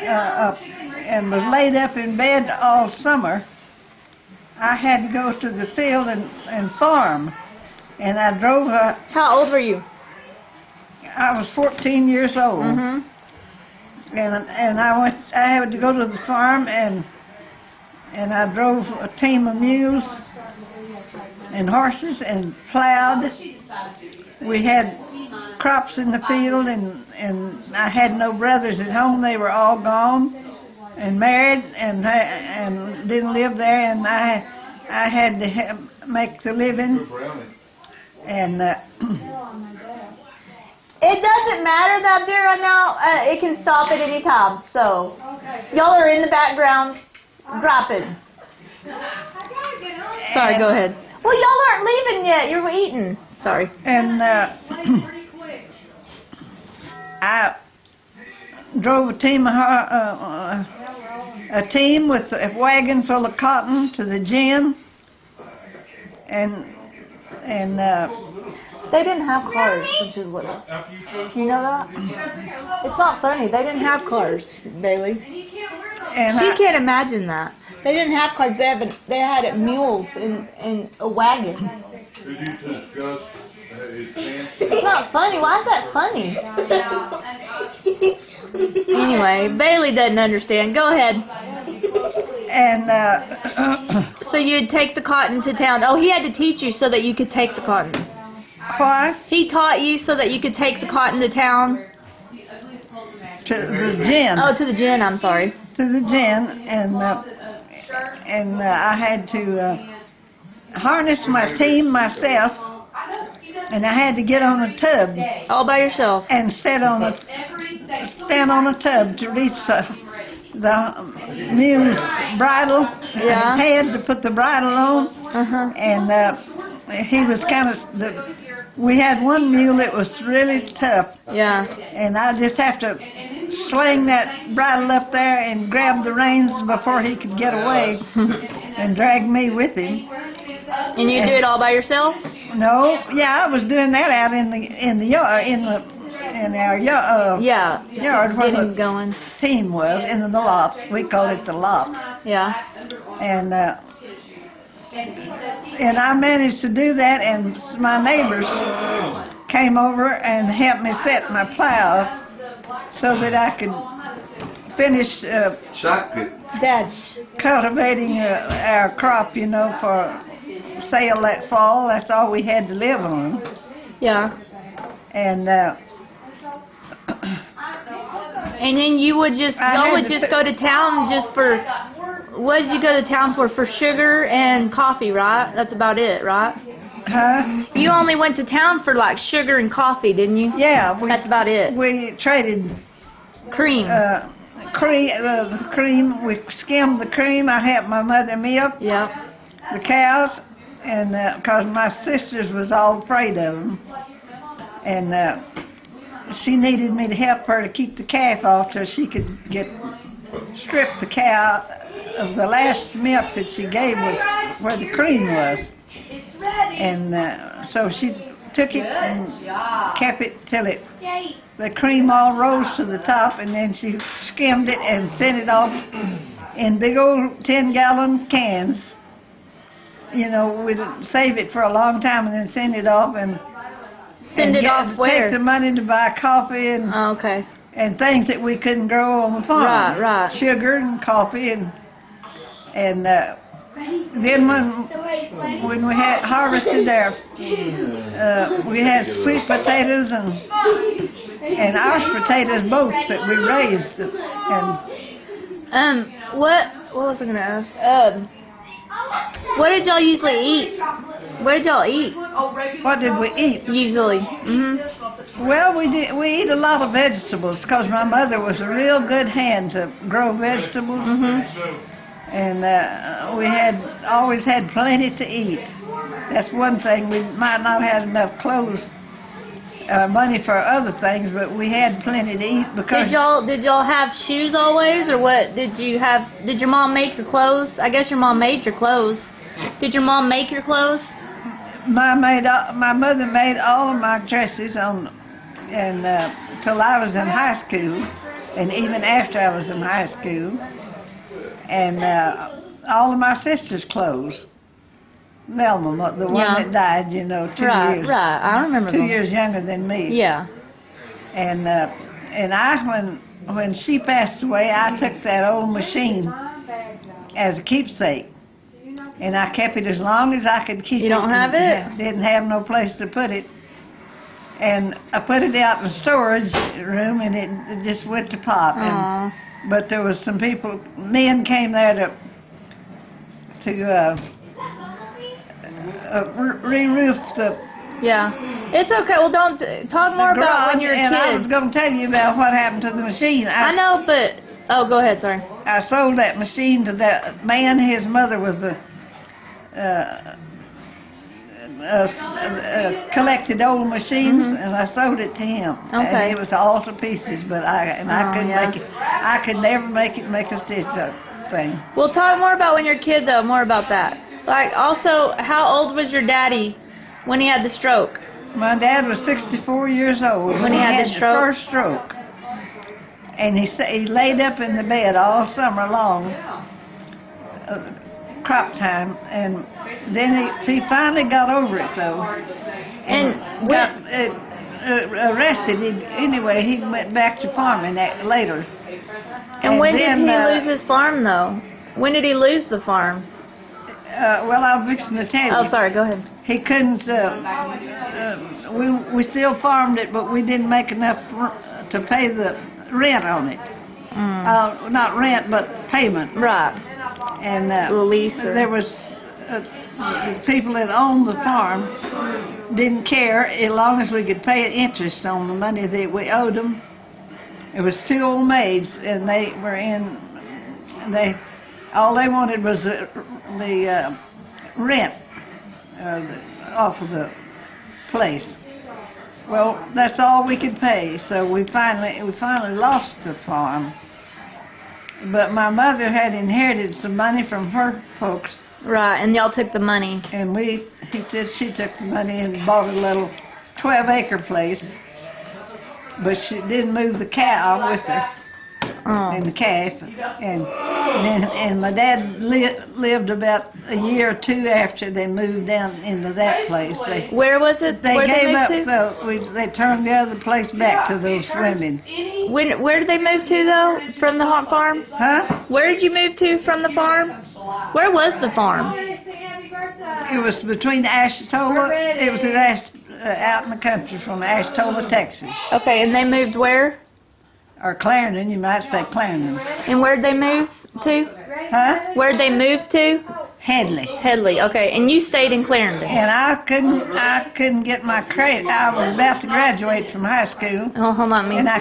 and was laid up in bed all summer, I had to go to the field and farm. And I drove How old were you? I was 14 years old. Mm-hmm. And I had to go to the farm, and I drove a team of mules and horses and plowed. We had crops in the field, and I had no brothers at home. They were all gone and married and didn't live there, and I had to make the living. And it doesn't matter that there right now. It can stop at any time. So y'all are in the background dropping. Sorry, go ahead. Well, y'all aren't leaving yet. You're eating. Sorry. And I drove a team with a wagon full of cotton to the gin, and they didn't have cars, which is what. You know that? It's not funny. They didn't have cars, Bailey. And she can't imagine that. They didn't have cars. They had mules and a wagon. It's not funny. Why is that funny? Anyway, Bailey doesn't understand. Go ahead. And so you'd take the cotton to town. Oh, he had to teach you so that you could take the cotton. Why? He taught you so that you could take the cotton to town. To the gin. Oh, to the gin. I'm sorry. To the gin, and I had to harness my team myself, and I had to get on a tub. All by yourself. And stand on a tub to reach the mule's bridle. Yeah. And head to put the bridle on. Uh-huh. And he was kind of we had one mule that was really tough. Yeah. And I just have to sling that bridle up there and grab the reins before he could get away and drag me with him. And you do it all by yourself? No, yeah, I was doing that out in the yard, in our yard. Yard where the going. Team was in the loft. We call it the loft. Yeah. And I managed to do that, and my neighbors came over and helped me set my plow so that I could finish cultivating our crop, for sale that fall. That's all we had to live on. Yeah. And and then you would just go to town just for. What did you go to town for? For sugar and coffee, right? That's about it, right? Huh? You only went to town for like sugar and coffee, didn't you? Yeah. That's about it. We traded cream. Cream. We skimmed the cream. I helped my mother milk. Yeah. The cows, and because my sisters was all afraid of them, and she needed me to help her to keep the calf off till she could strip the cow of the last milk that she gave was where the cream was. And so she took it and kept it till the cream all rose to the top, and then she skimmed it and sent it off in big old 10-gallon cans. We'd save it for a long time and then send it off and off where? Take the money to buy coffee and and things that we couldn't grow on the farm. Right. Sugar and coffee and then when we had harvested there, we had sweet potatoes and Irish potatoes both that we raised. And what was I gonna ask? What did y'all usually eat? What did y'all eat? What did we eat? Usually. Well, we eat a lot of vegetables because my mother was a real good hand to grow vegetables. And we always had plenty to eat. That's one thing. We might not have enough clothes, money for other things, but we had plenty to eat because. Did y'all have shoes always, or what? Did your mom make your clothes? I guess your mom made your clothes. Did your mom make your clothes? My mother made all of my dresses till I was in high school. and even after I was in high school. And all of my sister's clothes. Velma, the one that died, 2 years. Right, I remember 2 years younger than me. Yeah. And when she passed away, I took that old machine as a keepsake. And I kept it as long as I could keep it. You don't have it? Didn't have no place to put it. And I put it out in the storage room, and it just went to pot. But there was some men came there to re-roof the Yeah. It's okay. Well, don't talk more about when you're a kid. And I was going to tell you about what happened to the machine. I know, but... Oh, go ahead, sorry. I sold that machine to that man. His mother was collected old machines, and I sold it to him. Okay. And it was all to pieces, but I couldn't make it. I could never make a stitch up thing. Well, talk more about when you're a kid, though. More about that. Like, also, how old was your daddy when he had the stroke? My dad was 64 years old when he had the stroke? First stroke. And he laid up in the bed all summer long, crop time, and then he finally got over it, though. And got arrested. He went back to farming later. And when did he lose his farm, though? When did he lose the farm? Well, I'm fixing to tell you. Oh, sorry, go ahead. He couldn't, we still farmed it, but we didn't make enough to pay the rent on it. Not rent, but payment. Right. And lease there was the people that owned the farm didn't care as long as we could pay interest on the money that we owed them. It was 2 old maids, and they were all they wanted was the rent off of the place. Well, that's all we could pay, so we finally lost the farm. But my mother had inherited some money from her folks. Right, and y'all took the money. And she took the money and bought a little 12-acre place, but she didn't move the cow with her. And the calf, and my dad lived about a year or 2 after they moved down into that place. Where was it? They gave up. They turned the other place back to those women. Where did they move to, though? From the farm? Huh? Where did you move to from the farm? Where was the farm? It was between Ashtola. It was out in the country from Ashtola, Texas. Okay, and they moved where? Or Clarendon, you might say Clarendon. And where'd they move to? Huh? Where'd they move to? Headley. Headley, okay. And you stayed in Clarendon. And I couldn't get my credit. I was about to graduate from high school. Oh, hold on.